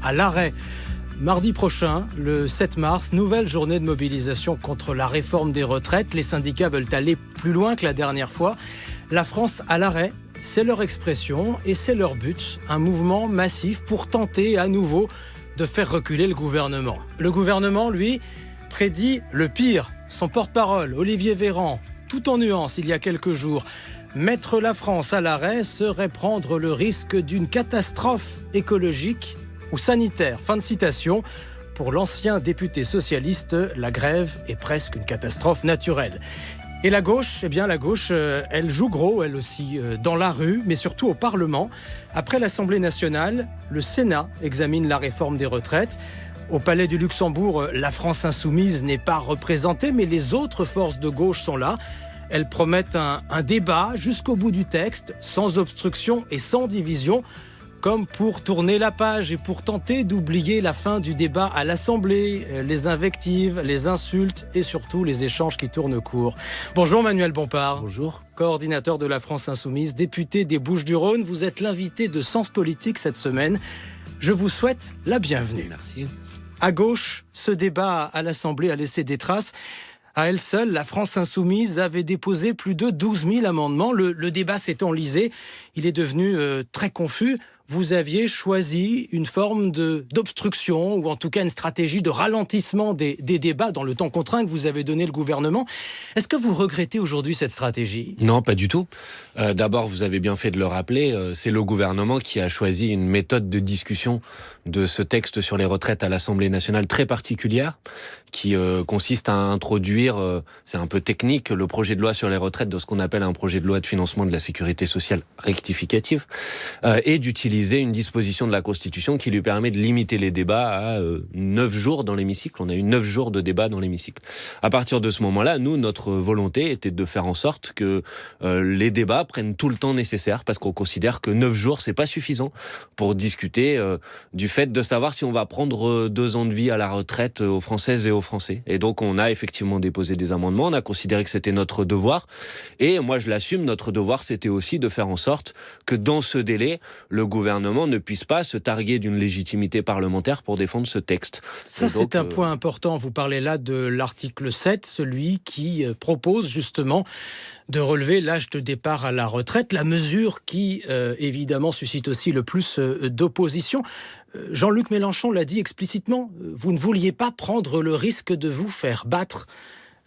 à l'arrêt. Mardi prochain, le 7 mars, nouvelle journée de mobilisation contre la réforme des retraites. Les syndicats veulent aller plus loin que la dernière fois. La France à l'arrêt, c'est leur expression et c'est leur but. Un mouvement massif pour tenter à nouveau de faire reculer le gouvernement. Le gouvernement, lui, prédit le pire. Son porte-parole, Olivier Véran, tout en nuances il y a quelques jours. Mettre la France à l'arrêt serait prendre le risque d'une catastrophe écologique ou sanitaire. Fin de citation. Pour l'ancien député socialiste, la grève est presque une catastrophe naturelle. Et la gauche, elle joue gros, elle aussi, dans la rue, mais surtout au Parlement. Après l'Assemblée nationale, le Sénat examine la réforme des retraites. Au Palais du Luxembourg, la France insoumise n'est pas représentée, mais les autres forces de gauche sont là. Elles promettent un débat jusqu'au bout du texte, sans obstruction et sans division, comme pour tourner la page et pour tenter d'oublier la fin du débat à l'Assemblée, les invectives, les insultes et surtout les échanges qui tournent court. Bonjour Manuel Bompard. Bonjour. Coordinateur de la France Insoumise, député des Bouches-du-Rhône. Vous êtes l'invité de Sens Politique cette semaine. Je vous souhaite la bienvenue. Merci. À gauche, ce débat à l'Assemblée a laissé des traces. À elle seule, la France Insoumise avait déposé plus de 12 000 amendements. Le débat s'est enlisé. Il est devenu très confus. Vous aviez choisi une forme d'obstruction ou en tout cas une stratégie de ralentissement des débats dans le temps contraint que vous avez donné le gouvernement. Est-ce que vous regrettez aujourd'hui cette stratégie ? Non, pas du tout. D'abord, vous avez bien fait de le rappeler, c'est le gouvernement qui a choisi une méthode de discussion de ce texte sur les retraites à l'Assemblée nationale très particulière, qui consiste à introduire, c'est un peu technique, le projet de loi sur les retraites dans ce qu'on appelle un projet de loi de financement de la sécurité sociale rectificative, et d'utiliser une disposition de la Constitution qui lui permet de limiter les débats à 9 jours dans l'hémicycle. On a eu 9 jours de débat dans l'hémicycle. À partir de ce moment-là, nous, notre volonté était de faire en sorte que les débats prennent tout le temps nécessaire, parce qu'on considère que 9 jours, c'est pas suffisant pour discuter du fait de savoir si on va prendre 2 ans de vie à la retraite aux Françaises et aux Français. Et donc, on a effectivement déposé des amendements, on a considéré que c'était notre devoir. Et moi, je l'assume, notre devoir, c'était aussi de faire en sorte que dans ce délai, le gouvernement ne puisse pas se targuer d'une légitimité parlementaire pour défendre ce texte. Ça, c'est un point important. Vous parlez là de l'article 7, celui qui propose justement de relever l'âge de départ à la retraite, la mesure qui, évidemment, suscite aussi le plus d'opposition. Jean-Luc Mélenchon l'a dit explicitement, vous ne vouliez pas prendre le risque de vous faire battre.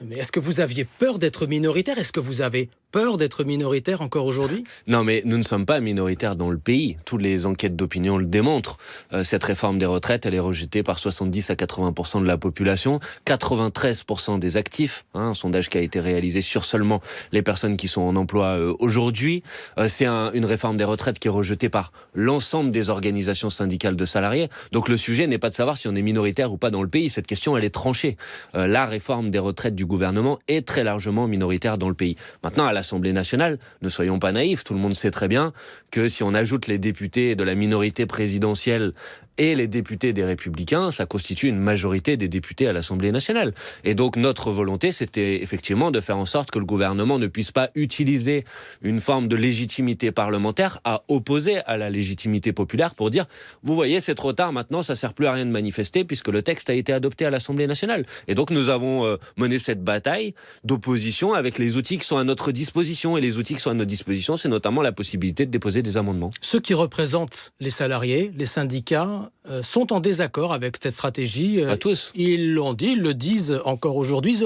Mais est-ce que vous aviez peur d'être minoritaire ? Est-ce que vous avez peur d'être minoritaire encore aujourd'hui ? Non, mais nous ne sommes pas minoritaires dans le pays. Toutes les enquêtes d'opinion le démontrent. Cette réforme des retraites, elle est rejetée par 70 à 80% de la population, 93% des actifs. Un sondage qui a été réalisé sur seulement les personnes qui sont en emploi aujourd'hui. C'est une réforme des retraites qui est rejetée par l'ensemble des organisations syndicales de salariés. Donc le sujet n'est pas de savoir si on est minoritaire ou pas dans le pays. Cette question, elle est tranchée. La réforme des retraites du gouvernement est très largement minoritaire dans le pays. Maintenant, à l'Assemblée nationale, ne soyons pas naïfs, tout le monde sait très bien que si on ajoute les députés de la minorité présidentielle et les députés des Républicains, ça constitue une majorité des députés à l'Assemblée nationale. Et donc notre volonté, c'était effectivement de faire en sorte que le gouvernement ne puisse pas utiliser une forme de légitimité parlementaire à opposer à la légitimité populaire pour dire, vous voyez, c'est trop tard, maintenant ça sert plus à rien de manifester puisque le texte a été adopté à l'Assemblée nationale. Et donc nous avons mené cette bataille d'opposition avec les outils qui sont à notre disposition. Et les outils qui sont à notre disposition, c'est notamment la possibilité de déposer des amendements. Ceux qui représentent les salariés, les syndicats, sont en désaccord avec cette stratégie. Pas tous. Ils l'ont dit, ils le disent encore aujourd'hui. Ils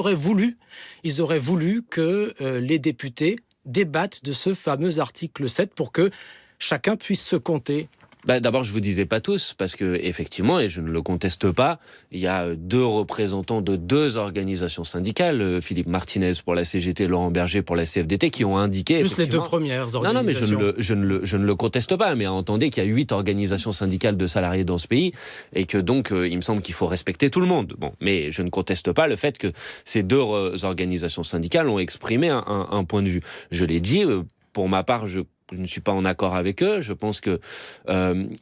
auraient voulu que les députés débattent de ce fameux article 7 pour que chacun puisse se compter. D'abord, je vous disais pas tous, parce que effectivement, et je ne le conteste pas, il y a 2 représentants de 2 organisations syndicales, Philippe Martinez pour la CGT, Laurent Berger pour la CFDT, qui ont indiqué... Juste les 2 premières organisations. Non, mais je ne le conteste pas, mais entendez qu'il y a 8 organisations syndicales de salariés dans ce pays, et que donc, il me semble qu'il faut respecter tout le monde. Bon, mais je ne conteste pas le fait que ces 2 organisations syndicales ont exprimé un point de vue. Je l'ai dit, pour ma part, je je ne suis pas en accord avec eux. Je pense que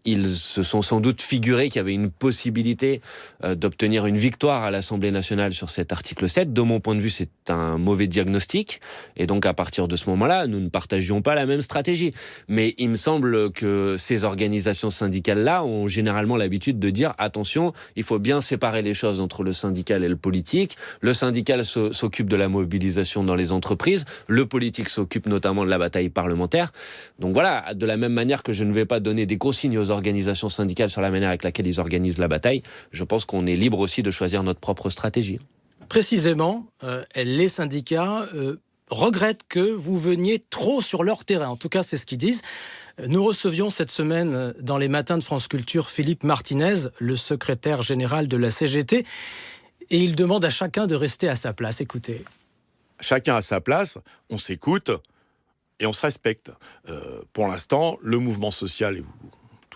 ils se sont sans doute figurés qu'il y avait une possibilité d'obtenir une victoire à l'Assemblée nationale sur cet article 7. De mon point de vue, c'est un mauvais diagnostic. Et donc, à partir de ce moment-là, nous ne partagions pas la même stratégie. Mais il me semble que ces organisations syndicales-là ont généralement l'habitude de dire « Attention, il faut bien séparer les choses entre le syndical et le politique. Le syndical s'occupe de la mobilisation dans les entreprises. Le politique s'occupe notamment de la bataille parlementaire. » Donc voilà, de la même manière que je ne vais pas donner des consignes aux organisations syndicales sur la manière avec laquelle ils organisent la bataille, je pense qu'on est libre aussi de choisir notre propre stratégie. Précisément, les syndicats regrettent que vous veniez trop sur leur terrain. En tout cas, c'est ce qu'ils disent. Nous recevions cette semaine dans les matins de France Culture Philippe Martinez, le secrétaire général de la CGT, et il demande à chacun de rester à sa place. Écoutez. Chacun à sa place, on s'écoute et on se respecte. Pour l'instant, le mouvement social, et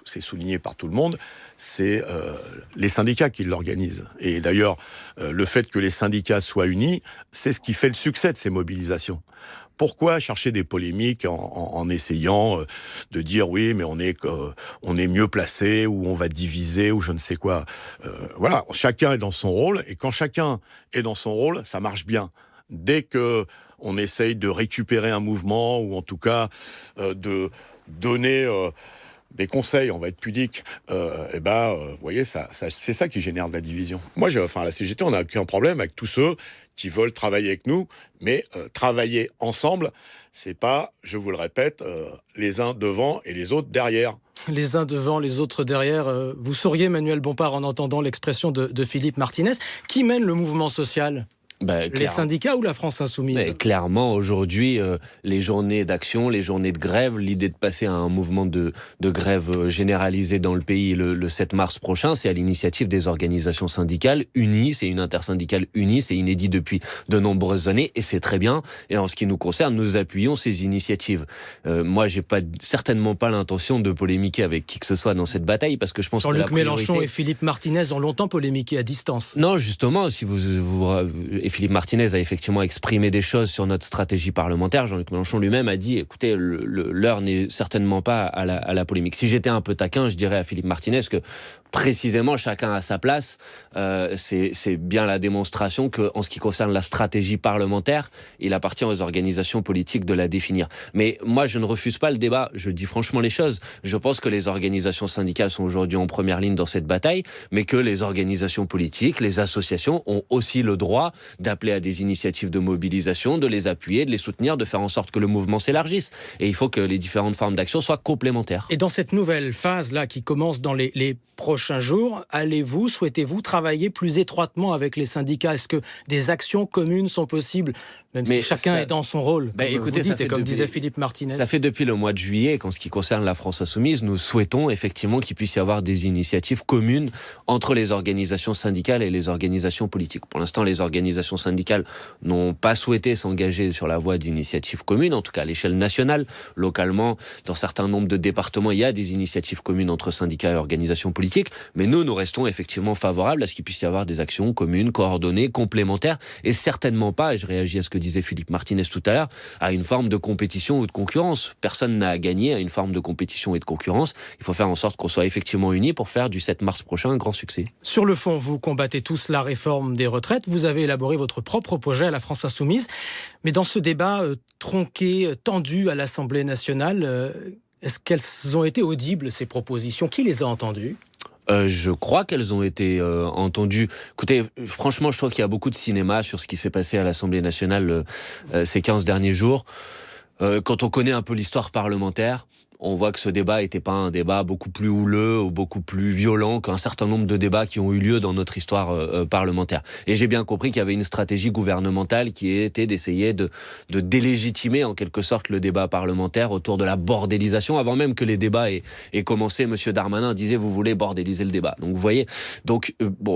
c'est souligné par tout le monde, c'est les syndicats qui l'organisent. Et d'ailleurs, le fait que les syndicats soient unis, c'est ce qui fait le succès de ces mobilisations. Pourquoi chercher des polémiques en essayant de dire oui, mais on est mieux placé, ou on va diviser, ou je ne sais quoi. Voilà, chacun est dans son rôle, et quand chacun est dans son rôle, ça marche bien. Dès qu'on essaye de récupérer un mouvement, ou en tout cas de donner des conseils, on va être pudique, vous voyez, c'est ça qui génère de la division. Moi, à la CGT, on n'a aucun problème avec tous ceux qui veulent travailler avec nous, mais travailler ensemble, c'est pas, je vous le répète, les uns devant et les autres derrière. Les uns devant, les autres derrière. Vous souriez, Manuel Bompard, en entendant l'expression de Philippe Martinez. Qui mène le mouvement social ? Les syndicats ou la France Insoumise ? Clairement, aujourd'hui, les journées d'action, les journées de grève, l'idée de passer à un mouvement de grève généralisé dans le pays le 7 mars prochain, c'est à l'initiative des organisations syndicales unies, c'est une intersyndicale unie, c'est inédit depuis de nombreuses années, et c'est très bien. Et en ce qui nous concerne, nous appuyons ces initiatives. Moi, j'ai certainement pas l'intention de polémiquer avec qui que ce soit dans cette bataille, parce que je pense que Jean-Luc Mélenchon et Philippe Martinez ont longtemps polémiqué à distance. Non, justement, si et Philippe Martinez a effectivement exprimé des choses sur notre stratégie parlementaire. Jean-Luc Mélenchon lui-même a dit, écoutez, l'heure n'est certainement pas à la polémique. Si j'étais un peu taquin, je dirais à Philippe Martinez que précisément, chacun à sa place, c'est bien la démonstration qu'en ce qui concerne la stratégie parlementaire, il appartient aux organisations politiques de la définir. Mais moi, je ne refuse pas le débat, je dis franchement les choses. Je pense que les organisations syndicales sont aujourd'hui en première ligne dans cette bataille, mais que les organisations politiques, les associations ont aussi le droit d'appeler à des initiatives de mobilisation, de les appuyer, de les soutenir, de faire en sorte que le mouvement s'élargisse. Et il faut que les différentes formes d'action soient complémentaires. Et dans cette nouvelle phase-là qui commence dans les prochains jours, souhaitez-vous travailler plus étroitement avec les syndicats ? Est-ce que des actions communes sont possibles ? Même si chacun est dans son rôle, écoutez, vous dites, et comme disait Philippe Martinez. Ça fait depuis le mois de juillet qu'en ce qui concerne la France Insoumise, nous souhaitons effectivement qu'il puisse y avoir des initiatives communes entre les organisations syndicales et les organisations politiques. Pour l'instant, les organisations syndicales n'ont pas souhaité s'engager sur la voie d'initiatives communes, en tout cas à l'échelle nationale. Localement, dans certains nombres de départements, il y a des initiatives communes entre syndicats et organisations politiques, mais nous restons effectivement favorables à ce qu'il puisse y avoir des actions communes, coordonnées, complémentaires, et certainement pas, et je réagis à ce que disait Philippe Martinez tout à l'heure, à une forme de compétition ou de concurrence. Personne n'a à gagner à une forme de compétition et de concurrence. Il faut faire en sorte qu'on soit effectivement unis pour faire du 7 mars prochain un grand succès. Sur le fond, vous combattez tous la réforme des retraites. Vous avez élaboré votre propre projet à la France Insoumise. Mais dans ce débat tronqué, tendu à l'Assemblée nationale, est-ce qu'elles ont été audibles, ces propositions ? Qui les a entendues ? Je crois qu'elles ont été entendues. Écoutez, franchement, je trouve qu'il y a beaucoup de cinéma sur ce qui s'est passé à l'Assemblée nationale ces 15 derniers jours. Quand on connaît un peu l'histoire parlementaire, on voit que ce débat n'était pas un débat beaucoup plus houleux ou beaucoup plus violent qu'un certain nombre de débats qui ont eu lieu dans notre histoire parlementaire. Et j'ai bien compris qu'il y avait une stratégie gouvernementale qui était d'essayer de délégitimer en quelque sorte le débat parlementaire autour de la bordélisation. Avant même que les débats aient commencé, M. Darmanin disait « vous voulez bordéliser le débat ». Donc vous voyez,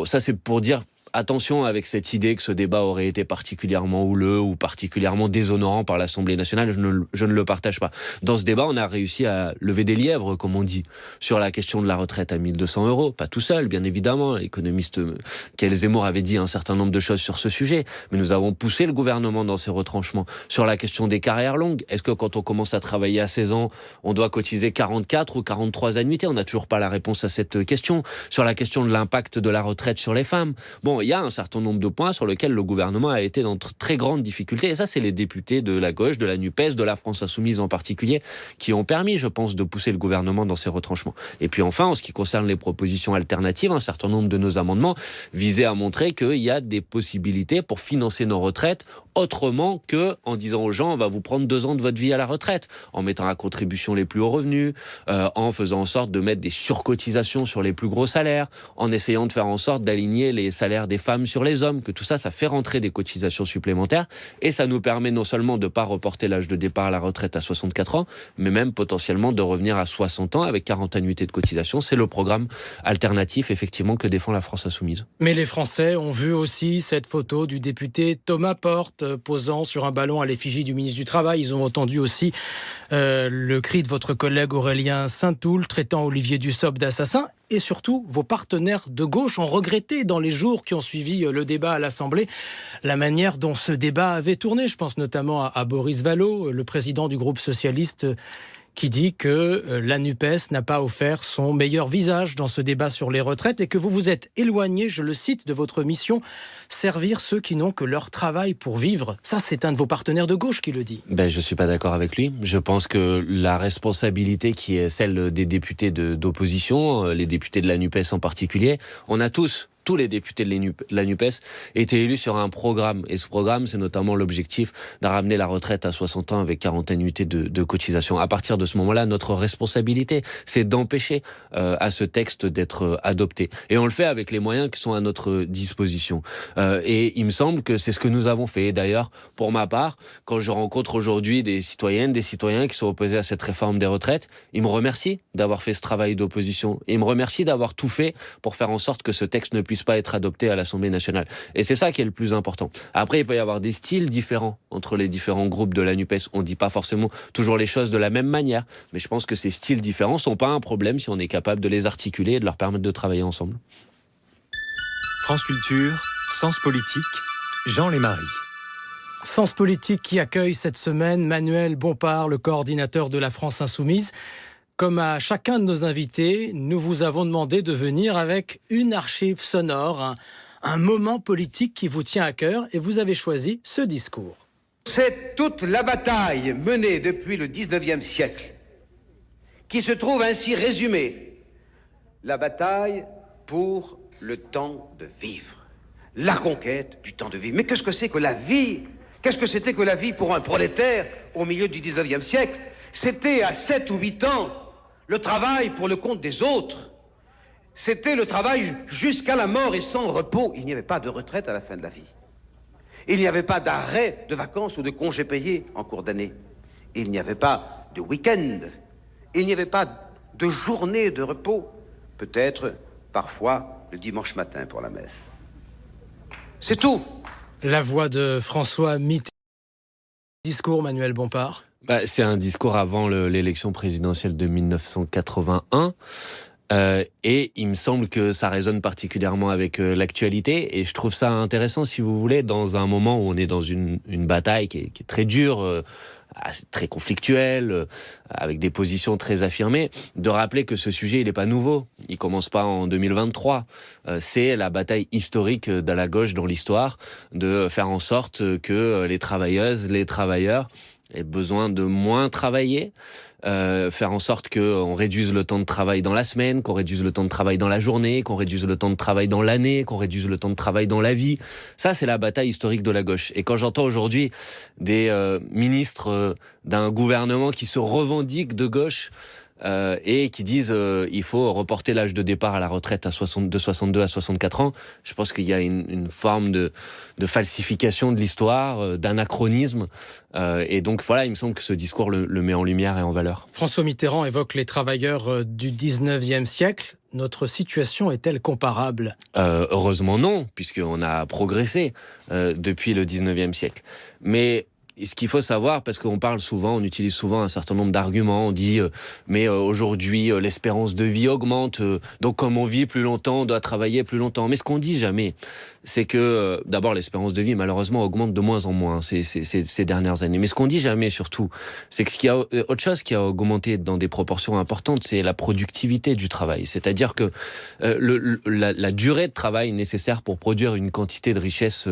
ça c'est pour dire attention avec cette idée que ce débat aurait été particulièrement houleux ou particulièrement déshonorant par l'Assemblée nationale. Je ne le partage pas. Dans ce débat, on a réussi à lever des lièvres, comme on dit, sur la question de la retraite à 1 200 €. Pas tout seul, bien évidemment. L'économiste Michaël Zemmour avait dit un certain nombre de choses sur ce sujet. Mais nous avons poussé le gouvernement dans ses retranchements. Sur la question des carrières longues, est-ce que quand on commence à travailler à 16 ans, on doit cotiser 44 ou 43 annuités? On n'a toujours pas la réponse à cette question. Sur la question de l'impact de la retraite sur les femmes, bon, il y a un certain nombre de points sur lesquels le gouvernement a été dans très grandes difficultés. Et ça, c'est les députés de la gauche, de la NUPES, de la France Insoumise en particulier, qui ont permis, je pense, de pousser le gouvernement dans ses retranchements. Et puis enfin, en ce qui concerne les propositions alternatives, un certain nombre de nos amendements visaient à montrer qu'il y a des possibilités pour financer nos retraites autrement que en disant aux gens on va vous prendre 2 ans de votre vie à la retraite, en mettant à contribution les plus hauts revenus, en faisant en sorte de mettre des surcotisations sur les plus gros salaires, en essayant de faire en sorte d'aligner les salaires des femmes sur les hommes, que tout ça, ça fait rentrer des cotisations supplémentaires et ça nous permet non seulement de ne pas reporter l'âge de départ à la retraite à 64 ans, mais même potentiellement de revenir à 60 ans avec 40 annuités de cotisation. C'est le programme alternatif effectivement que défend la France Insoumise. Mais les Français ont vu aussi cette photo du député Thomas Porte posant sur un ballon à l'effigie du ministre du Travail. Ils ont entendu aussi le cri de votre collègue Aurélien Saint-Toul traitant Olivier Dussopt d'assassin. Et surtout, vos partenaires de gauche ont regretté dans les jours qui ont suivi le débat à l'Assemblée la manière dont ce débat avait tourné. Je pense notamment à Boris Vallaud, le président du groupe socialiste, qui dit que la NUPES n'a pas offert son meilleur visage dans ce débat sur les retraites et que vous vous êtes éloigné, je le cite, de votre mission, servir ceux qui n'ont que leur travail pour vivre. Ça, c'est un de vos partenaires de gauche qui le dit. Je ne suis pas d'accord avec lui. Je pense que la responsabilité qui est celle des députés d'opposition, les députés de la NUPES en particulier, on a tous les députés de la NUPES étaient élus sur un programme. Et ce programme, c'est notamment l'objectif de ramener la retraite à 60 ans avec 40 annuités de cotisation. À partir de ce moment-là, notre responsabilité, c'est d'empêcher à ce texte d'être adopté. Et on le fait avec les moyens qui sont à notre disposition. Et il me semble que c'est ce que nous avons fait. Et d'ailleurs, pour ma part, quand je rencontre aujourd'hui des citoyennes, des citoyens qui sont opposés à cette réforme des retraites, ils me remercient d'avoir fait ce travail d'opposition. Ils me remercient d'avoir tout fait pour faire en sorte que ce texte ne puisse pas être adopté à l'Assemblée nationale. Et c'est ça qui est le plus important. Après, il peut y avoir des styles différents entre les différents groupes de la NUPES. On ne dit pas forcément toujours les choses de la même manière, mais je pense que ces styles différents ne sont pas un problème si on est capable de les articuler et de leur permettre de travailler ensemble. France Culture, Sens Politique, Jean Lémarie. Sens Politique qui accueille cette semaine Manuel Bompard, le coordinateur de la France Insoumise. Comme à chacun de nos invités, nous vous avons demandé de venir avec une archive sonore, un moment politique qui vous tient à cœur, et vous avez choisi ce discours. C'est toute la bataille menée depuis le 19e siècle qui se trouve ainsi résumée. La bataille pour le temps de vivre. La conquête du temps de vivre. Mais qu'est-ce que c'est que la vie? Qu'est-ce que c'était que la vie pour un prolétaire au milieu du 19e siècle? C'était à 7 ou 8 ans le travail pour le compte des autres. C'était le travail jusqu'à la mort et sans repos. Il n'y avait pas de retraite à la fin de la vie. Il n'y avait pas d'arrêt de vacances ou de congés payés en cours d'année. Il n'y avait pas de week-end. Il n'y avait pas de journée de repos. Peut-être, parfois, le dimanche matin pour la messe. C'est tout. La voix de François Mitterrand. Discours, Manuel Bompard. C'est un discours avant l'élection présidentielle de 1981. Et il me semble que ça résonne particulièrement avec l'actualité. Et je trouve ça intéressant, si vous voulez, dans un moment où on est dans une bataille qui est très dure, très conflictuelle, avec des positions très affirmées, de rappeler que ce sujet, il n'est pas nouveau. Il commence pas en 2023. C'est la bataille historique de la gauche dans l'histoire, de faire en sorte que les travailleuses, les travailleurs aient besoin de moins travailler, faire en sorte qu'on réduise le temps de travail dans la semaine, qu'on réduise le temps de travail dans la journée, qu'on réduise le temps de travail dans l'année, qu'on réduise le temps de travail dans la vie. Ça, c'est la bataille historique de la gauche. Et quand j'entends aujourd'hui des ministres d'un gouvernement qui se revendiquent de gauche, et qui disent il faut reporter l'âge de départ à la retraite de 62 à 64 ans. Je pense qu'il y a une forme de falsification de l'histoire, d'anachronisme. Et donc voilà, il me semble que ce discours le met en lumière et en valeur. François Mitterrand évoque les travailleurs du 19e siècle. Notre situation est-elle comparable ? Heureusement non, puisqu'on a progressé depuis le 19e siècle. Mais ce qu'il faut savoir, parce qu'on parle souvent, on utilise souvent un certain nombre d'arguments, on dit mais aujourd'hui l'espérance de vie augmente, donc comme on vit plus longtemps, on doit travailler plus longtemps. Mais ce qu'on dit jamais, c'est que d'abord l'espérance de vie malheureusement augmente de moins en moins ces dernières années. Mais ce qu'on dit jamais surtout, c'est que ce qu'il y a autre chose qui a augmenté dans des proportions importantes, c'est la productivité du travail. C'est-à-dire que la durée de travail nécessaire pour produire une quantité de richesse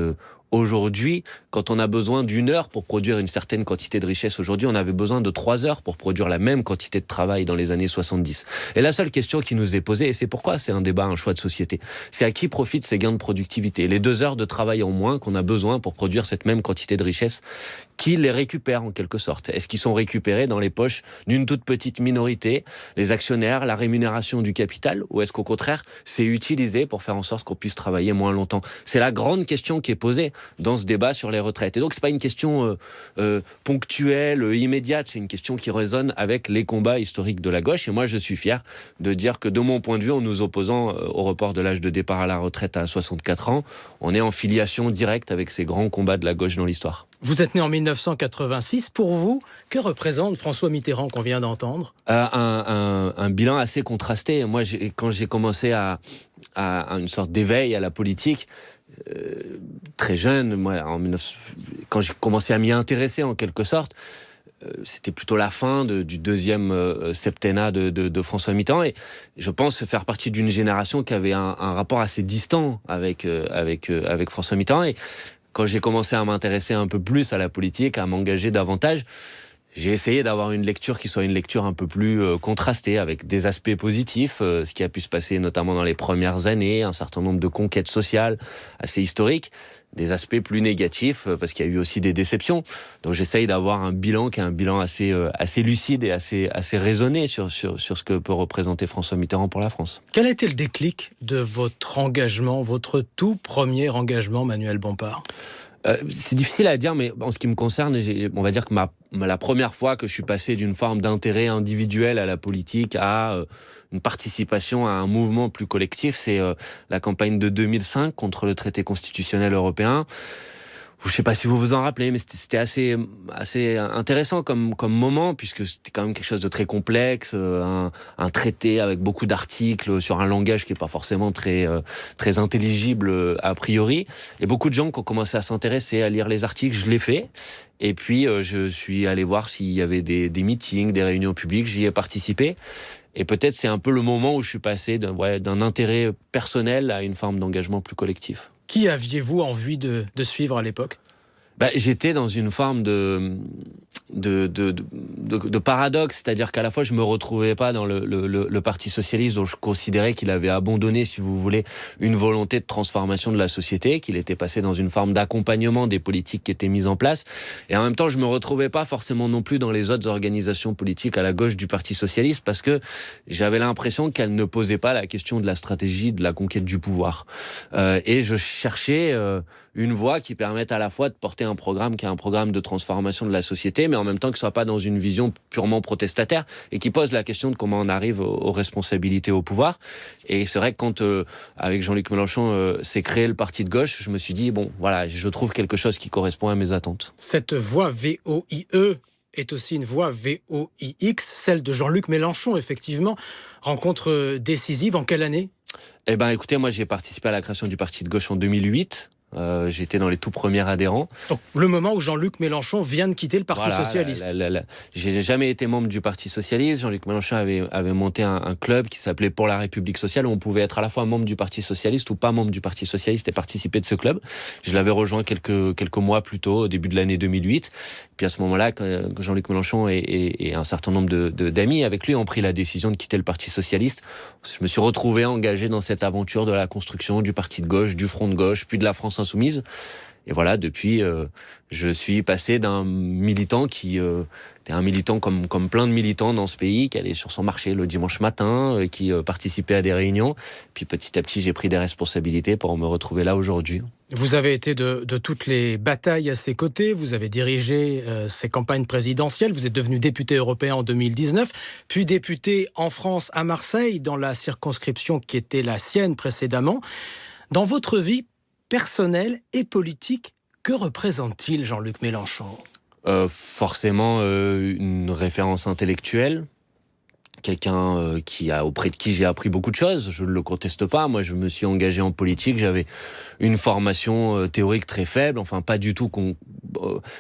aujourd'hui, quand on a besoin d'1 heure pour produire une certaine quantité de richesse aujourd'hui, on avait besoin de 3 heures pour produire la même quantité de travail dans les années 70. Et la seule question qui nous est posée, et c'est pourquoi c'est un débat, un choix de société, c'est à qui profitent ces gains de productivité. Les 2 heures de travail en moins qu'on a besoin pour produire cette même quantité de richesse, qui les récupère en quelque sorte? Est-ce qu'ils sont récupérés dans les poches d'une toute petite minorité, les actionnaires, la rémunération du capital, ou est-ce qu'au contraire, c'est utilisé pour faire en sorte qu'on puisse travailler moins longtemps? C'est la grande question qui est posée dans ce débat sur les retraites. Et donc, c'est pas une question ponctuelle, immédiate, c'est une question qui résonne avec les combats historiques de la gauche. Et moi, je suis fier de dire que, de mon point de vue, en nous opposant au report de l'âge de départ à la retraite à 64 ans, on est en filiation directe avec ces grands combats de la gauche dans l'histoire. Vous êtes né en 1986. Pour vous, que représente François Mitterrand qu'on vient d'entendre ? Un bilan assez contrasté. Moi, quand j'ai commencé à une sorte d'éveil à la politique, très jeune, moi, quand j'ai commencé à m'y intéresser en quelque sorte, c'était plutôt la fin du deuxième septennat de François Mitterrand, et je pense faire partie d'une génération qui avait un rapport assez distant avec François Mitterrand. Et quand j'ai commencé à m'intéresser un peu plus à la politique, à m'engager davantage, j'ai essayé d'avoir une lecture qui soit une lecture un peu plus contrastée, avec des aspects positifs, ce qui a pu se passer notamment dans les premières années, un certain nombre de conquêtes sociales assez historiques, des aspects plus négatifs, parce qu'il y a eu aussi des déceptions. Donc j'essaye d'avoir un bilan qui est un bilan assez lucide et assez raisonné sur ce que peut représenter François Mitterrand pour la France. Quel a été le déclic de votre engagement, votre tout premier engagement, Manuel Bompard ? C'est difficile à dire, mais en ce qui me concerne, on va dire que la première fois que je suis passé d'une forme d'intérêt individuel à la politique à une participation à un mouvement plus collectif, c'est la campagne de 2005 contre le traité constitutionnel européen. Je ne sais pas si vous vous en rappelez, mais c'était assez intéressant comme moment, puisque c'était quand même quelque chose de très complexe, un traité avec beaucoup d'articles sur un langage qui n'est pas forcément très intelligible a priori. Et beaucoup de gens qui ont commencé à s'intéresser, à lire les articles, je l'ai fait. Et puis je suis allé voir s'il y avait des meetings, des réunions publiques, j'y ai participé. Et peut-être c'est un peu le moment où je suis passé d'un intérêt personnel à une forme d'engagement plus collectif. Qui aviez-vous envie de suivre à l'époque ? J'étais dans une forme de paradoxe, c'est-à-dire qu'à la fois je me retrouvais pas dans le Parti socialiste, dont je considérais qu'il avait abandonné, si vous voulez, une volonté de transformation de la société, qu'il était passé dans une forme d'accompagnement des politiques qui étaient mises en place, et en même temps je me retrouvais pas forcément non plus dans les autres organisations politiques à la gauche du Parti socialiste, parce que j'avais l'impression qu'elles ne posaient pas la question de la stratégie de la conquête du pouvoir, et je cherchais une voie qui permette à la fois de porter un programme qui est un programme de transformation de la société, mais en même temps que ce soit pas dans une vision purement protestataire, et qui pose la question de comment on arrive aux responsabilités au pouvoir. Et c'est vrai que quand, avec Jean-Luc Mélenchon, s'est créé le parti de gauche, je me suis dit, bon, voilà, je trouve quelque chose qui correspond à mes attentes. Cette voie VOIE est aussi une voie VOIX, celle de Jean-Luc Mélenchon, effectivement. Rencontre décisive, en quelle année ? Écoutez, moi j'ai participé à la création du parti de gauche en 2008. J'étais dans les tout premiers adhérents. Donc, le moment où Jean-Luc Mélenchon vient de quitter le Parti socialiste. J'ai jamais été membre du Parti socialiste. Jean-Luc Mélenchon avait monté un club qui s'appelait Pour la République sociale, où on pouvait être à la fois membre du Parti socialiste ou pas membre du Parti socialiste et participer de ce club. Je l'avais rejoint quelques mois plus tôt, au début de l'année 2008. Puis à ce moment-là, quand Jean-Luc Mélenchon et un certain nombre d'amis avec lui ont pris la décision de quitter le Parti socialiste, je me suis retrouvé engagé dans cette aventure de la construction du Parti de gauche, du Front de gauche, puis de la France Insoumise. Et voilà, depuis, je suis passé d'un militant qui était un militant comme plein de militants dans ce pays, qui allait sur son marché le dimanche matin, qui participait à des réunions. Puis petit à petit, j'ai pris des responsabilités pour me retrouver là aujourd'hui. Vous avez été de toutes les batailles à ses côtés, vous avez dirigé ses campagnes présidentielles, vous êtes devenu député européen en 2019, puis député en France à Marseille, dans la circonscription qui était la sienne précédemment. Dans votre vie personnelle et politique, que représente-t-il Jean-Luc Mélenchon ? Forcément une référence intellectuelle, quelqu'un auprès de qui j'ai appris beaucoup de choses, je ne le conteste pas. Moi, je me suis engagé en politique, j'avais une formation théorique très faible, enfin pas du tout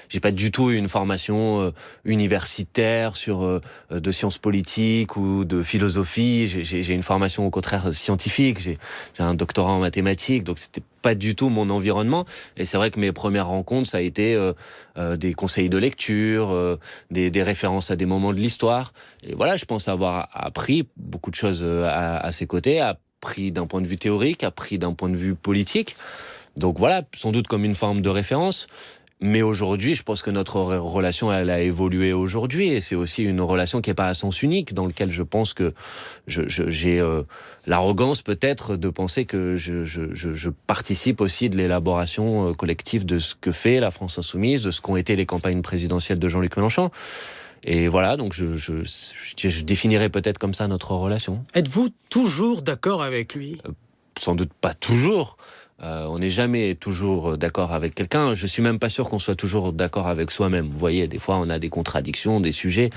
j'ai pas du tout eu une formation universitaire sur de sciences politiques ou de philosophie. J'ai une formation au contraire scientifique, j'ai un doctorat en mathématiques, donc c'était pas du tout mon environnement. Et c'est vrai que mes premières rencontres, ça a été des conseils de lecture, des références à des moments de l'histoire. Et voilà, je pense avoir appris beaucoup de choses à ses côtés, appris d'un point de vue théorique, appris d'un point de vue politique. Donc voilà, sans doute comme une forme de référence. Mais aujourd'hui, je pense que notre relation, elle a évolué aujourd'hui. Et c'est aussi une relation qui n'est pas à sens unique, dans laquelle je pense que j'ai l'arrogance peut-être de penser que je participe aussi de l'élaboration collective de ce que fait la France Insoumise, de ce qu'ont été les campagnes présidentielles de Jean-Luc Mélenchon. Et voilà, donc je définirais peut-être comme ça notre relation. Êtes-vous toujours d'accord avec lui ? Sans doute pas toujours. On n'est jamais toujours d'accord avec quelqu'un. Je suis même pas sûr qu'on soit toujours d'accord avec soi-même. Vous voyez, des fois, on a des contradictions, des sujets.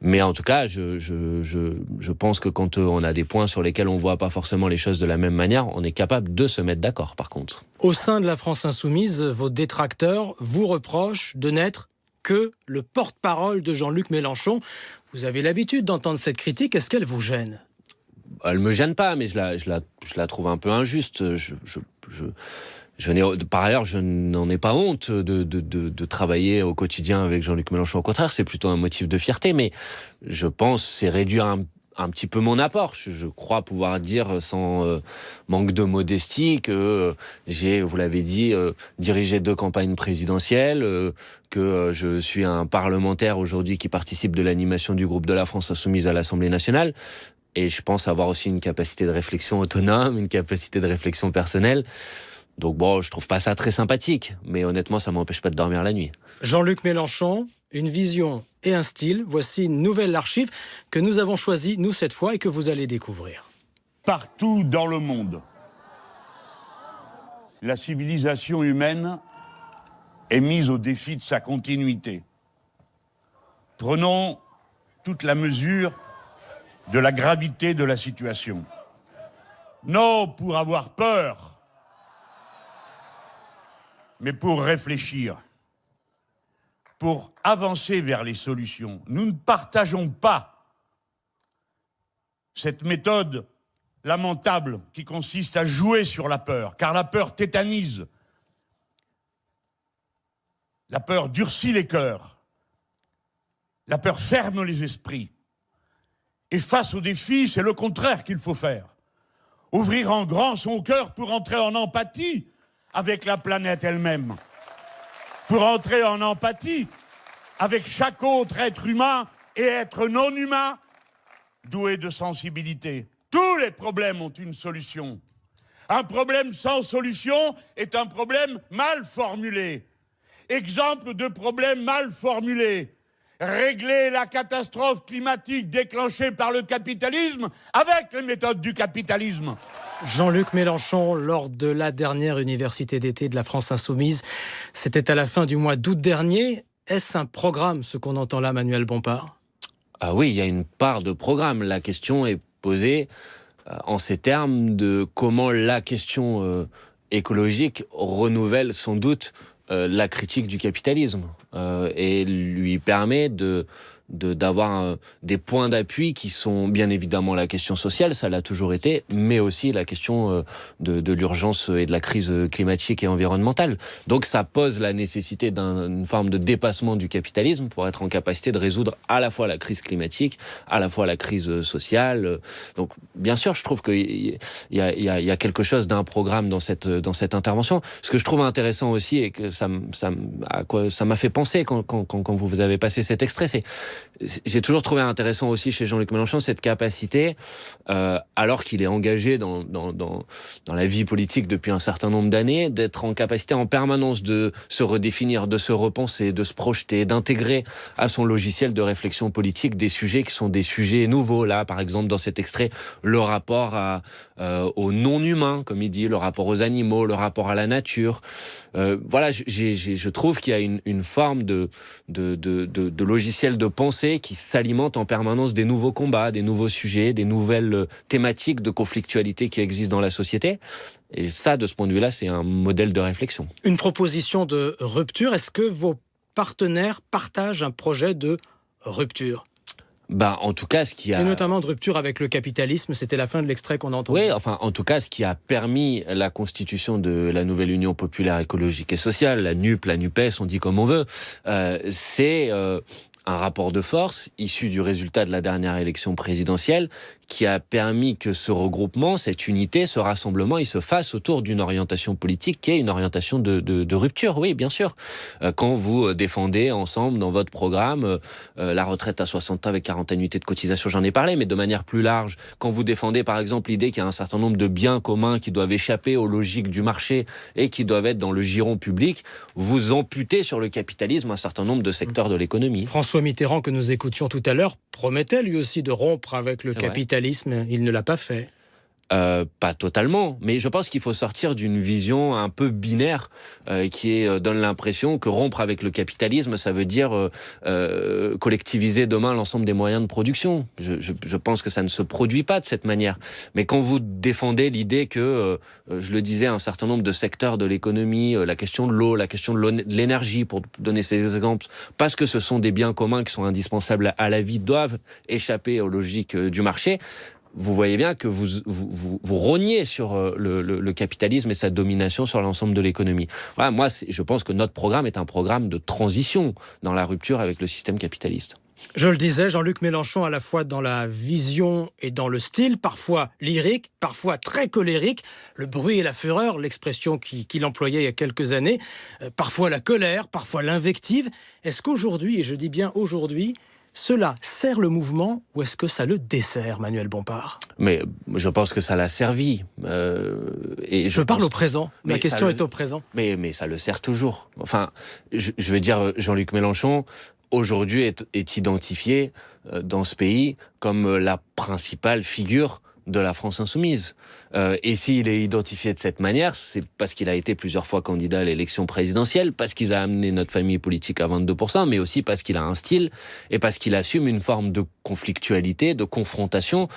Mais en tout cas, je pense que quand on a des points sur lesquels on voit pas forcément les choses de la même manière, on est capable de se mettre d'accord, par contre. Au sein de la France Insoumise, vos détracteurs vous reprochent de n'être que le porte-parole de Jean-Luc Mélenchon. Vous avez l'habitude d'entendre cette critique. Est-ce qu'elle vous gêne ? Elle me gêne pas, mais je la trouve un peu injuste. Par ailleurs, je n'en ai pas honte de travailler au quotidien avec Jean-Luc Mélenchon. Au contraire, c'est plutôt un motif de fierté, mais je pense c'est réduire un petit peu mon apport. Je crois pouvoir dire sans manque de modestie que j'ai, vous l'avez dit, dirigé 2 campagnes présidentielles, que je suis un parlementaire aujourd'hui qui participe de l'animation du groupe de la France Insoumise à l'Assemblée nationale. Et je pense avoir aussi une capacité de réflexion autonome, une capacité de réflexion personnelle. Donc bon, je trouve pas ça très sympathique, mais honnêtement, ça m'empêche pas de dormir la nuit. Jean-Luc Mélenchon, une vision et un style. Voici une nouvelle archive que nous avons choisie, nous, cette fois, et que vous allez découvrir. Partout dans le monde, la civilisation humaine est mise au défi de sa continuité. Prenons toute la mesure de la gravité de la situation. Non pour avoir peur, mais pour réfléchir, pour avancer vers les solutions. Nous ne partageons pas cette méthode lamentable qui consiste à jouer sur la peur, car la peur tétanise. La peur durcit les cœurs. La peur ferme les esprits. Et face au défi, c'est le contraire qu'il faut faire. Ouvrir en grand son cœur pour entrer en empathie avec la planète elle-même. Pour entrer en empathie avec chaque autre être humain et être non humain doué de sensibilité. Tous les problèmes ont une solution. Un problème sans solution est un problème mal formulé. Exemple de problème mal formulé. Régler la catastrophe climatique déclenchée par le capitalisme avec les méthodes du capitalisme. Jean-Luc Mélenchon, lors de la dernière université d'été de la France Insoumise, c'était à la fin du mois d'août dernier. Est-ce un programme, ce qu'on entend là, Manuel Bompard ? Ah oui, il y a une part de programme. La question est posée en ces termes de comment la question écologique renouvelle sans doute la critique du capitalisme et lui permet de d'avoir des points d'appui qui sont bien évidemment la question sociale, ça l'a toujours été, mais aussi la question de l'urgence et de la crise climatique et environnementale. Donc ça pose la nécessité d'une forme de dépassement du capitalisme pour être en capacité de résoudre à la fois la crise climatique, à la fois la crise sociale. Donc bien sûr, je trouve qu'il y a quelque chose d'un programme dans cette intervention. Ce que je trouve intéressant aussi, et que ça m'a fait penser quand vous avez passé cet extrait, j'ai toujours trouvé intéressant aussi chez Jean-Luc Mélenchon cette capacité, alors qu'il est engagé dans la vie politique depuis un certain nombre d'années, d'être en capacité en permanence de se redéfinir, de se repenser, de se projeter, d'intégrer à son logiciel de réflexion politique des sujets qui sont des sujets nouveaux. Là, par exemple, dans cet extrait, le rapport au non-humain, comme il dit, le rapport aux animaux, le rapport à la nature. Voilà, je trouve qu'il y a une forme de logiciel de pensée qui s'alimente en permanence des nouveaux combats, des nouveaux sujets, des nouvelles thématiques de conflictualité qui existent dans la société. Et ça, de ce point de vue-là, c'est un modèle de réflexion. Une proposition de rupture, est-ce que vos partenaires partagent un projet de rupture ? En tout cas, ce qui a... Et notamment de rupture avec le capitalisme, c'était la fin de l'extrait qu'on a entendu. Oui, enfin, en tout cas, ce qui a permis la constitution de la nouvelle Union populaire écologique et sociale, la NUP, la NUPES, on dit comme on veut, c'est un rapport de force issu du résultat de la dernière élection présidentielle qui a permis que ce regroupement, cette unité, ce rassemblement, il se fasse autour d'une orientation politique qui est une orientation de rupture, oui, bien sûr. Quand vous défendez ensemble dans votre programme la retraite à 60 ans avec 40 annuités de cotisation, j'en ai parlé, mais de manière plus large, quand vous défendez par exemple l'idée qu'il y a un certain nombre de biens communs qui doivent échapper aux logiques du marché et qui doivent être dans le giron public, vous amputez sur le capitalisme un certain nombre de secteurs de l'économie. François Mitterrand, que nous écoutions tout à l'heure, promettait lui aussi de rompre avec le capitalisme. Il ne l'a pas fait. Pas totalement, mais je pense qu'il faut sortir d'une vision un peu binaire qui donne l'impression que rompre avec le capitalisme, ça veut dire collectiviser demain l'ensemble des moyens de production. Je pense que ça ne se produit pas de cette manière. Mais quand vous défendez l'idée que, je le disais, un certain nombre de secteurs de l'économie, la question de l'eau, la question de l'énergie, pour donner ces exemples, parce que ce sont des biens communs qui sont indispensables à la vie, doivent échapper aux logiques du marché, vous voyez bien que vous rognez sur le capitalisme et sa domination sur l'ensemble de l'économie. Voilà, moi, je pense que notre programme est un programme de transition dans la rupture avec le système capitaliste. Je le disais, Jean-Luc Mélenchon, à la fois dans la vision et dans le style, parfois lyrique, parfois très colérique, le bruit et la fureur, l'expression qu'il employait il y a quelques années, parfois la colère, parfois l'invective. Est-ce qu'aujourd'hui, et je dis bien aujourd'hui, cela sert le mouvement ou est-ce que ça le dessert, Manuel Bompard ? Mais je pense que ça l'a servi. Je parle au présent. Ma question est au présent. Mais ça le sert toujours. Enfin, je veux dire, Jean-Luc Mélenchon, aujourd'hui, est identifié dans ce pays comme la principale figure de la France insoumise. Et s'il est identifié de cette manière, c'est parce qu'il a été plusieurs fois candidat à l'élection présidentielle, parce qu'il a amené notre famille politique à 22%, mais aussi parce qu'il a un style et parce qu'il assume une forme de conflictualité, de confrontation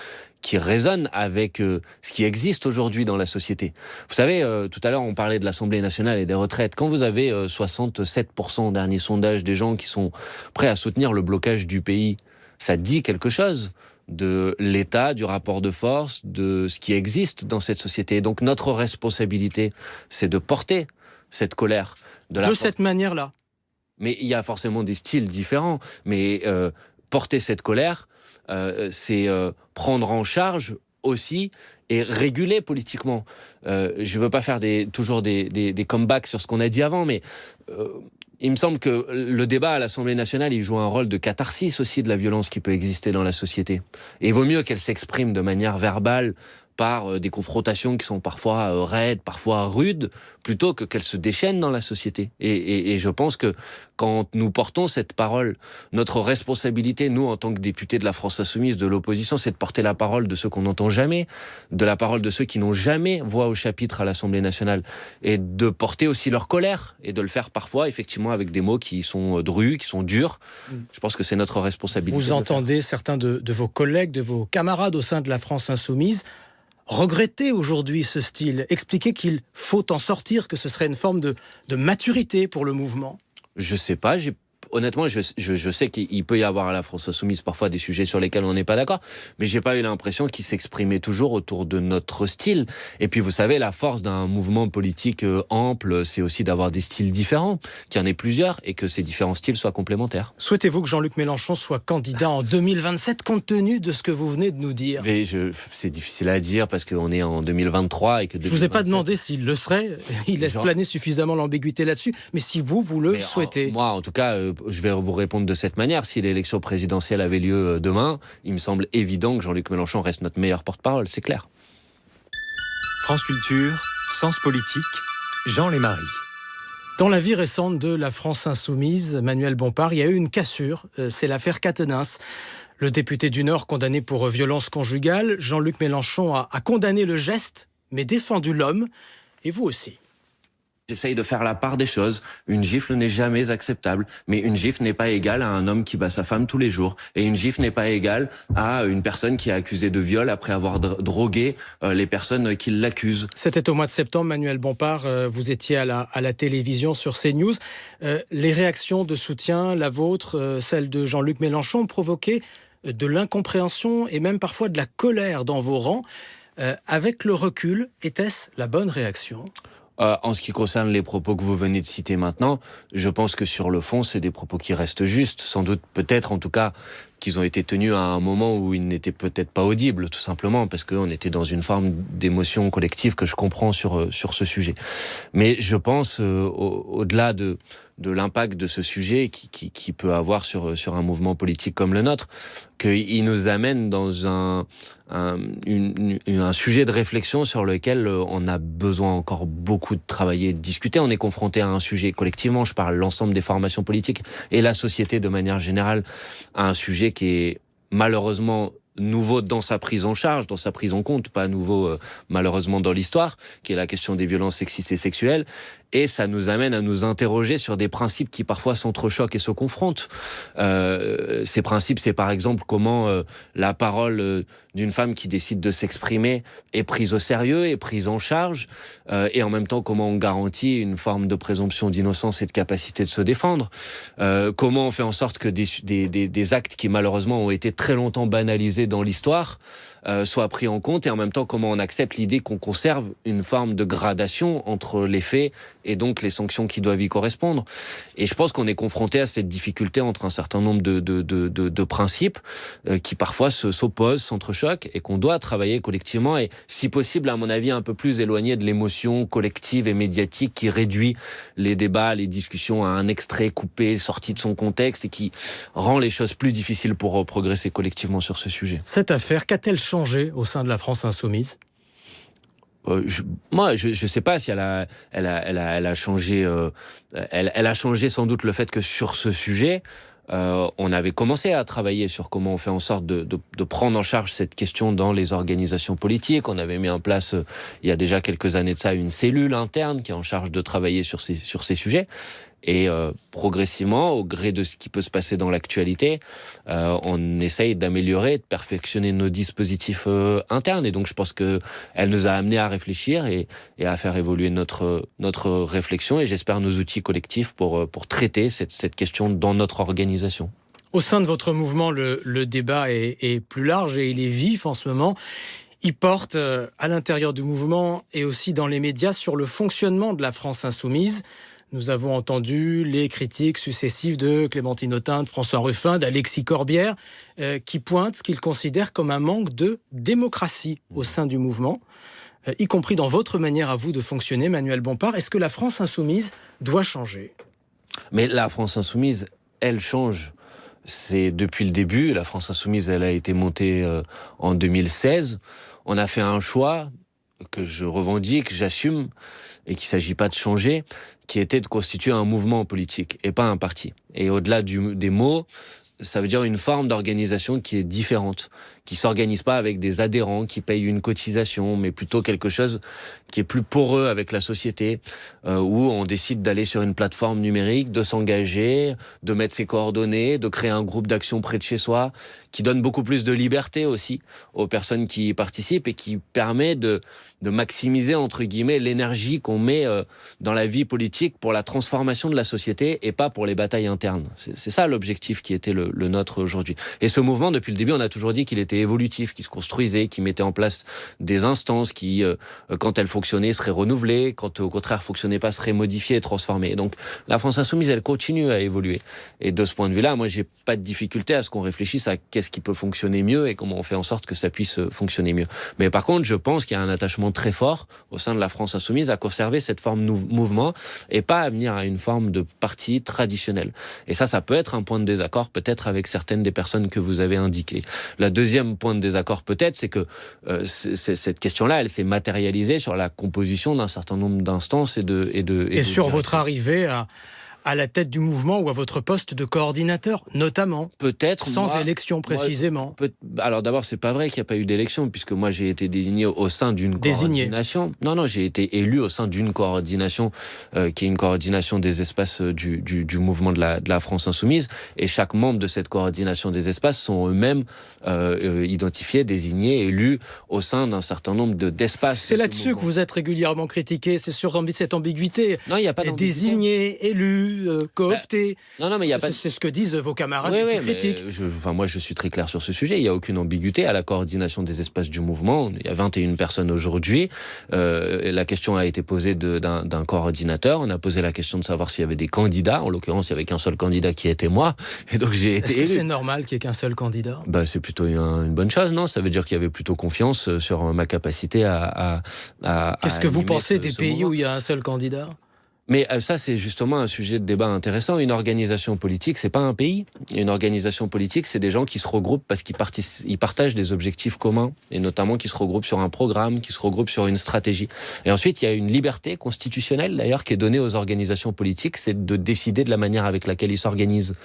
qui résonne avec ce qui existe aujourd'hui dans la société. Vous savez, tout à l'heure, on parlait de l'Assemblée nationale et des retraites. Quand vous avez 67% au dernier sondage des gens qui sont prêts à soutenir le blocage du pays, ça dit quelque chose de l'état, du rapport de force, de ce qui existe dans cette société. Donc notre responsabilité, c'est de porter cette colère. De cette manière-là. Mais il y a forcément des styles différents. Mais porter cette colère, c'est prendre en charge aussi et réguler politiquement. Je ne veux pas faire toujours des comebacks sur ce qu'on a dit avant, mais... il me semble que le débat à l'Assemblée nationale, il joue un rôle de catharsis aussi de la violence qui peut exister dans la société. Et il vaut mieux qu'elle s'exprime de manière verbale par des confrontations qui sont parfois raides, parfois rudes, plutôt que qu'elles se déchaînent dans la société. Et je pense que quand nous portons cette parole, notre responsabilité, nous, en tant que députés de la France insoumise, de l'opposition, c'est de porter la parole de ceux qu'on n'entend jamais, de la parole de ceux qui n'ont jamais voix au chapitre à l'Assemblée nationale, et de porter aussi leur colère, et de le faire parfois, effectivement, avec des mots qui sont drus, qui sont durs. Je pense que c'est notre responsabilité. Vous entendez certains de vos collègues, de vos camarades au sein de la France insoumise regretter aujourd'hui ce style, expliquer qu'il faut en sortir, que ce serait une forme de maturité pour le mouvement ? Je sais pas, honnêtement, je sais qu'il peut y avoir à la France Insoumise parfois des sujets sur lesquels on n'est pas d'accord, mais j'ai pas eu l'impression qu'il s'exprimait toujours autour de notre style. Et puis vous savez, la force d'un mouvement politique ample, c'est aussi d'avoir des styles différents, qu'il y en ait plusieurs et que ces différents styles soient complémentaires. Souhaitez-vous que Jean-Luc Mélenchon soit candidat en 2027 compte tenu de ce que vous venez de nous dire? Mais c'est difficile à dire parce qu'on est en 2023 et que 2027... Je vous ai pas demandé s'il le serait, il laisse planer suffisamment l'ambiguïté là-dessus, mais si vous le souhaitez. Moi, en tout cas, je vais vous répondre de cette manière. Si l'élection présidentielle avait lieu demain, il me semble évident que Jean-Luc Mélenchon reste notre meilleur porte-parole, c'est clair. France Culture, Sens Politique, Jean Lémarie. Dans la vie récente de la France Insoumise, Manuel Bompard, il y a eu une cassure, c'est l'affaire Quatennens. Le député du Nord condamné pour violence conjugale, Jean-Luc Mélenchon a condamné le geste, mais défendu l'homme, et vous aussi. J'essaye de faire la part des choses. Une gifle n'est jamais acceptable, mais une gifle n'est pas égale à un homme qui bat sa femme tous les jours. Et une gifle n'est pas égale à une personne qui est accusée de viol après avoir drogué les personnes qui l'accusent. C'était au mois de septembre, Manuel Bompard, vous étiez à la télévision sur CNews. Les réactions de soutien, la vôtre, celle de Jean-Luc Mélenchon, ont provoqué de l'incompréhension et même parfois de la colère dans vos rangs. Avec le recul, était-ce la bonne réaction ? En ce qui concerne les propos que vous venez de citer maintenant, je pense que sur le fond, c'est des propos qui restent justes. Sans doute, peut-être en tout cas, qu'ils ont été tenus à un moment où ils n'étaient peut-être pas audibles, tout simplement, parce qu'on était dans une forme d'émotion collective que je comprends sur ce sujet. Mais je pense, au-delà de l'impact de ce sujet qui peut avoir sur un mouvement politique comme le nôtre, qu'il nous amène dans un sujet de réflexion sur lequel on a besoin encore beaucoup de travailler et de discuter. On est confronté à un sujet collectivement, je parle l'ensemble des formations politiques et la société de manière générale, à un sujet qui est malheureusement nouveau dans sa prise en charge, dans sa prise en compte, pas nouveau malheureusement dans l'histoire, qui est la question des violences sexistes et sexuelles. Et ça nous amène à nous interroger sur des principes qui parfois s'entrechoquent et se confrontent. Ces principes, c'est par exemple comment la parole d'une femme qui décide de s'exprimer est prise au sérieux, est prise en charge, et en même temps comment on garantit une forme de présomption d'innocence et de capacité de se défendre. Comment on fait en sorte que des actes qui malheureusement ont été très longtemps banalisés dans l'histoire soient pris en compte, et en même temps comment on accepte l'idée qu'on conserve une forme de gradation entre les faits et donc les sanctions qui doivent y correspondre. Et je pense qu'on est confronté à cette difficulté entre un certain nombre de principes qui parfois s'opposent, s'entrechoquent, et qu'on doit travailler collectivement, et si possible, à mon avis, un peu plus éloigné de l'émotion collective et médiatique qui réduit les débats, les discussions à un extrait coupé, sorti de son contexte, et qui rend les choses plus difficiles pour progresser collectivement sur ce sujet. Cette affaire, qu'a-t-elle changé au sein de la France Insoumise ? Moi, je sais pas si elle a changé. Elle a changé sans doute le fait que sur ce sujet, on avait commencé à travailler sur comment on fait en sorte de prendre en charge cette question dans les organisations politiques. On avait mis en place, il y a déjà quelques années de ça, une cellule interne qui est en charge de travailler sur ces sujets. Et progressivement, au gré de ce qui peut se passer dans l'actualité, on essaye d'améliorer, de perfectionner nos dispositifs internes. Et donc je pense qu'elle nous a amenés à réfléchir et à faire évoluer notre réflexion, et j'espère nos outils collectifs pour traiter cette question dans notre organisation. Au sein de votre mouvement, le débat est plus large et il est vif en ce moment. Il porte à l'intérieur du mouvement et aussi dans les médias sur le fonctionnement de la France Insoumise. Nous avons entendu les critiques successives de Clémentine Autain, de François Ruffin, d'Alexis Corbière, qui pointent ce qu'ils considèrent comme un manque de démocratie au sein du mouvement, y compris dans votre manière à vous de fonctionner, Manuel Bompard. Est-ce que la France Insoumise doit changer ? Mais la France Insoumise, elle change. C'est depuis le début. La France Insoumise, elle a été montée en 2016. On a fait un choix que je revendique, j'assume, et qu'il ne s'agit pas de changer, qui était de constituer un mouvement politique et pas un parti. Et au-delà des mots, ça veut dire une forme d'organisation qui est différente, qui s'organise pas avec des adhérents qui payent une cotisation, mais plutôt quelque chose qui est plus poreux avec la société, où on décide d'aller sur une plateforme numérique, de s'engager, de mettre ses coordonnées, de créer un groupe d'action près de chez soi, qui donne beaucoup plus de liberté aussi aux personnes qui y participent et qui permet de maximiser, entre guillemets, l'énergie qu'on met dans la vie politique pour la transformation de la société et pas pour les batailles internes. C'est ça l'objectif qui était le nôtre aujourd'hui. Et ce mouvement, depuis le début, on a toujours dit qu'il était évolutif, qu'il se construisait, qu'il mettait en place des instances qui, quand elles fonctionnaient, seraient renouvelées, quand au contraire fonctionnaient pas, seraient modifiées et transformées. Et donc la France Insoumise, elle continue à évoluer. Et de ce point de vue-là, moi, j'ai pas de difficulté à ce qu'on réfléchisse à qu'est-ce qui peut fonctionner mieux et comment on fait en sorte que ça puisse fonctionner mieux. Mais par contre, je pense qu'il y a un attachement très fort au sein de la France Insoumise à conserver cette forme de mouvement et pas à venir à une forme de parti traditionnel. Et ça peut être un point de désaccord peut-être avec certaines des personnes que vous avez indiquées. La deuxième point de désaccord peut-être, c'est que cette question-là, elle s'est matérialisée sur la composition d'un certain nombre d'instances et sur votre arrivée à la tête du mouvement ou à votre poste de coordinateur, notamment. Peut-être. Sans élection, précisément. Alors d'abord, c'est pas vrai qu'il n'y a pas eu d'élection, puisque moi j'ai été désigné au sein d'une coordination. Non, j'ai été élu au sein d'une coordination, qui est une coordination des espaces du mouvement de la France Insoumise. Et chaque membre de cette coordination des espaces sont eux-mêmes identifiés, désignés, élus au sein d'un certain nombre d'espaces. C'est là-dessus que vous êtes régulièrement critiqué, c'est sur cette ambiguïté. Non, il n'y a pas d'ambiguïté. Désigné, élu, coopté. Non, mais il y a pas. C'est ce que disent vos camarades critiques. Moi, je suis très clair sur ce sujet. Il n'y a aucune ambiguïté à la coordination des espaces du mouvement. Il y a 21 personnes aujourd'hui. La question a été posée d'un coordinateur. On a posé la question de savoir s'il y avait des candidats. En l'occurrence, il n'y avait qu'un seul candidat qui était moi. Et donc j'ai été élu. Est-ce que c'est normal qu'il n'y ait qu'un seul candidat ? C'est plutôt une bonne chose, non ? Ça veut dire qu'il y avait plutôt confiance sur ma capacité à Qu'est-ce que vous pensez des pays où il y a un seul candidat ? Mais ça, c'est justement un sujet de débat intéressant. Une organisation politique, c'est pas un pays. Une organisation politique, c'est des gens qui se regroupent parce qu'ils partagent des objectifs communs, et notamment qui se regroupent sur un programme, qui se regroupent sur une stratégie. Et ensuite, il y a une liberté constitutionnelle, d'ailleurs, qui est donnée aux organisations politiques, c'est de décider de la manière avec laquelle ils s'organisent.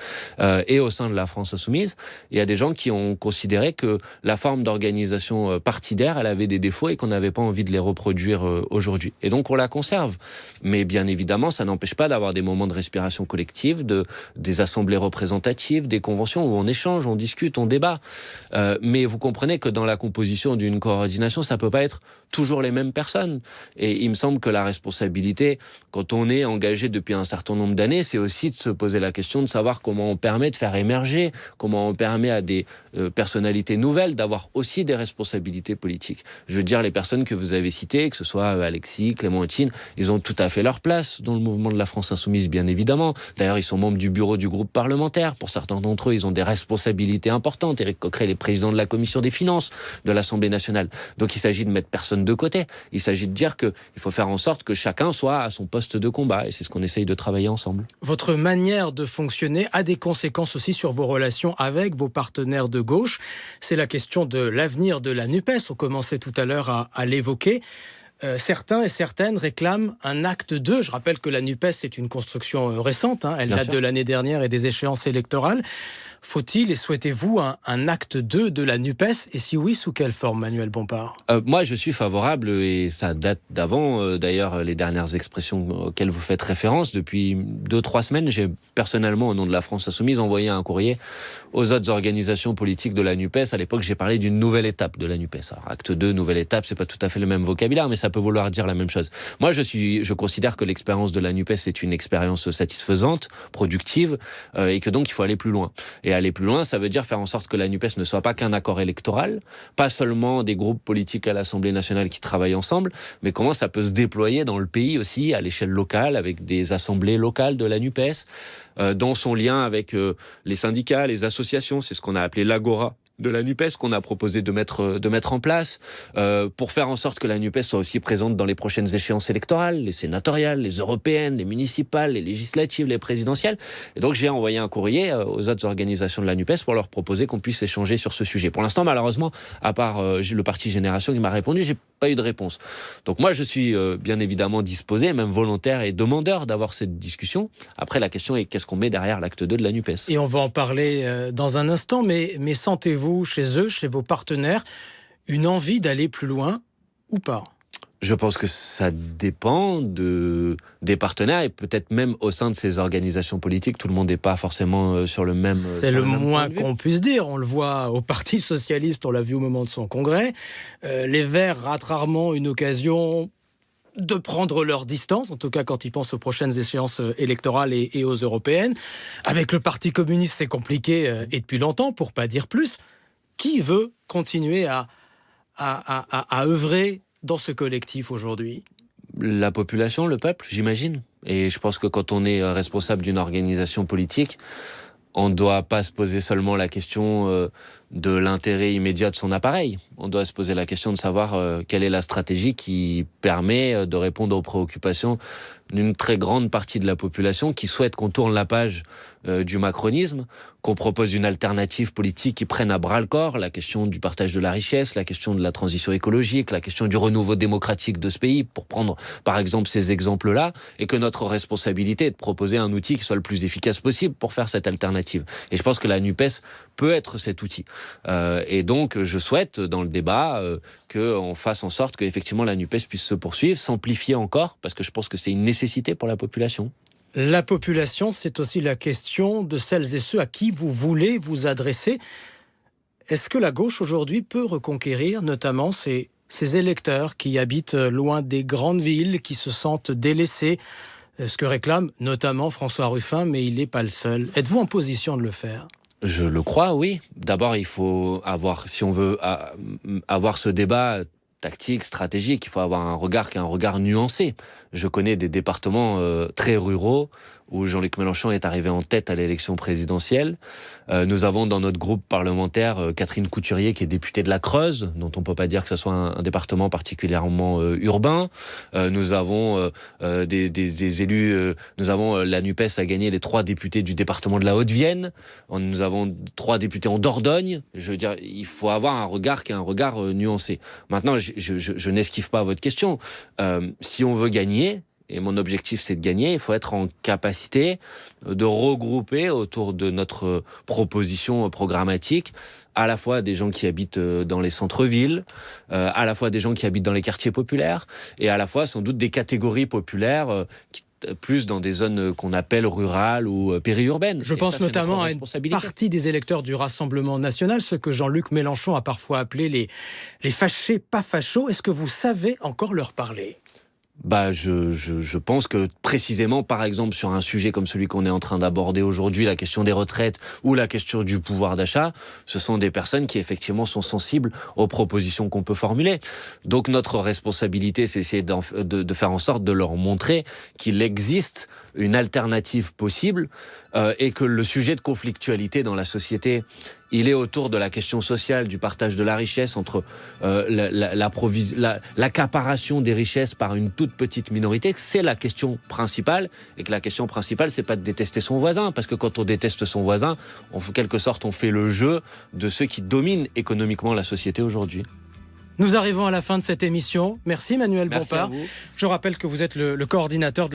Et au sein de la France Insoumise, il y a des gens qui ont considéré que la forme d'organisation partidaire, elle avait des défauts et qu'on n'avait pas envie de les reproduire aujourd'hui. Et donc, on la conserve. Mais bien évidemment, ça n'empêche pas d'avoir des moments de respiration collective, des assemblées représentatives, des conventions où on échange, on discute, on débat. Mais vous comprenez que dans la composition d'une coordination, ça peut pas être toujours les mêmes personnes. Et il me semble que la responsabilité, quand on est engagé depuis un certain nombre d'années, c'est aussi de se poser la question de savoir comment on permet de faire émerger, comment on permet à des personnalités nouvelles d'avoir aussi des responsabilités politiques. Je veux dire, les personnes que vous avez citées, que ce soit Alexis, Clémentine, ils ont tout à fait leur place dans le mouvement de la France Insoumise, bien évidemment. D'ailleurs, ils sont membres du bureau du groupe parlementaire. Pour certains d'entre eux, ils ont des responsabilités importantes. Éric Coquerel est président de la commission des finances de l'Assemblée nationale. Donc, il s'agit de mettre personne de côté. Il s'agit de dire qu'il faut faire en sorte que chacun soit à son poste de combat. Et c'est ce qu'on essaye de travailler ensemble. Votre manière de fonctionner a des conséquences aussi sur vos relations avec vos partenaires de gauche. C'est la question de l'avenir de la NUPES. On commençait tout à l'heure à l'évoquer. Certains et certaines réclament un acte 2. Je rappelle que la NUPES est une construction récente. Elle date de l'année dernière et des échéances électorales. Faut-il et souhaitez-vous un acte 2 de la NUPES ? Et si oui, sous quelle forme, Manuel Bompard ? Moi, je suis favorable, et ça date d'avant. D'ailleurs, les dernières expressions auxquelles vous faites référence, depuis 2-3 semaines, j'ai personnellement, au nom de la France Insoumise, envoyé un courrier aux autres organisations politiques de la NUPES. À l'époque, j'ai parlé d'une nouvelle étape de la NUPES. Alors, acte 2, nouvelle étape, c'est pas tout à fait le même vocabulaire, mais ça peut vouloir dire la même chose. Moi, je considère que l'expérience de la NUPES est une expérience satisfaisante, productive, et que donc il faut aller plus loin. Et aller plus loin, ça veut dire faire en sorte que la NUPES ne soit pas qu'un accord électoral, pas seulement des groupes politiques à l'Assemblée nationale qui travaillent ensemble, mais comment ça peut se déployer dans le pays aussi, à l'échelle locale, avec des assemblées locales de la NUPES, dans son lien avec les syndicats, les associations, c'est ce qu'on a appelé l'Agora de la NUPES qu'on a proposé de mettre en place pour faire en sorte que la NUPES soit aussi présente dans les prochaines échéances électorales, les sénatoriales, les européennes, les municipales, les législatives, les présidentielles. Et donc j'ai envoyé un courrier aux autres organisations de la NUPES pour leur proposer qu'on puisse échanger sur ce sujet. Pour l'instant, malheureusement, à part le parti Génération qui m'a répondu, j'ai pas eu de réponse. Donc moi, je suis bien évidemment disposé, même volontaire et demandeur d'avoir cette discussion. Après, la question est qu'est-ce qu'on met derrière l'acte 2 de la NUPES ? Et on va en parler dans un instant, mais sentez-vous vous, chez eux, chez vos partenaires, une envie d'aller plus loin ou pas ? Je pense que ça dépend des partenaires et peut-être même au sein de ces organisations politiques. Tout le monde n'est pas forcément sur le même. C'est le moins qu'on puisse dire. On le voit au Parti socialiste, on l'a vu au moment de son congrès. Les Verts ratent rarement une occasion de prendre leur distance, en tout cas quand ils pensent aux prochaines échéances électorales et aux européennes. Avec le Parti communiste, c'est compliqué et depuis longtemps, pour pas dire plus. Qui veut continuer à œuvrer dans ce collectif aujourd'hui ? La population, le peuple, j'imagine. Et je pense que quand on est responsable d'une organisation politique, on ne doit pas se poser seulement la question de l'intérêt immédiat de son appareil. On doit se poser la question de savoir quelle est la stratégie qui permet de répondre aux préoccupations d'une très grande partie de la population qui souhaite qu'on tourne la page du macronisme, qu'on propose une alternative politique qui prenne à bras-le-corps la question du partage de la richesse, la question de la transition écologique, la question du renouveau démocratique de ce pays, pour prendre par exemple ces exemples-là, et que notre responsabilité est de proposer un outil qui soit le plus efficace possible pour faire cette alternative. Et je pense que la NUPES peut être cet outil. Et donc je souhaite dans le débat qu'on fasse en sorte qu'effectivement la NUPES puisse se poursuivre, s'amplifier encore, parce que je pense que c'est une nécessité pour la population. La population, c'est aussi la question de celles et ceux à qui vous voulez vous adresser. Est-ce que la gauche aujourd'hui peut reconquérir notamment ces électeurs qui habitent loin des grandes villes, qui se sentent délaissés, ce que réclame notamment François Ruffin, mais il n'est pas le seul. Êtes-vous en position de le faire ? Je le crois, oui. D'abord, il faut avoir, si on veut avoir ce débat tactique, stratégique, il faut avoir un regard qui est un regard nuancé. Je connais des départements très ruraux où Jean-Luc Mélenchon est arrivé en tête à l'élection présidentielle. Nous avons dans notre groupe parlementaire Catherine Couturier, qui est députée de la Creuse, dont on ne peut pas dire que ce soit un département particulièrement urbain. Nous avons des élus, nous avons la NUPES a gagné les 3 députés du département de la Haute-Vienne. Nous avons 3 députés en Dordogne. Je veux dire, il faut avoir un regard qui est un regard nuancé. Maintenant, je n'esquive pas à votre question. Si on veut gagner, et mon objectif c'est de gagner, il faut être en capacité de regrouper autour de notre proposition programmatique à la fois des gens qui habitent dans les centres-villes, à la fois des gens qui habitent dans les quartiers populaires, et à la fois sans doute des catégories populaires plus dans des zones qu'on appelle rurales ou périurbaines. Je pense notamment à une partie des électeurs du Rassemblement national, ce que Jean-Luc Mélenchon a parfois appelé les fâchés pas fachos. Est-ce que vous savez encore leur parler ? Je pense que précisément, par exemple, sur un sujet comme celui qu'on est en train d'aborder aujourd'hui, la question des retraites ou la question du pouvoir d'achat, ce sont des personnes qui effectivement sont sensibles aux propositions qu'on peut formuler. Donc notre responsabilité, c'est essayer de faire en sorte de leur montrer qu'il existe une alternative possible et que le sujet de conflictualité dans la société, il est autour de la question sociale, du partage de la richesse entre l'accaparation des richesses par une toute petite minorité. C'est la question principale, et que la question principale, c'est pas de détester son voisin, parce que quand on déteste son voisin, en quelque sorte, on fait le jeu de ceux qui dominent économiquement la société aujourd'hui. Nous arrivons à la fin de cette émission. Merci Manuel Bompard. Je rappelle que vous êtes le coordinateur de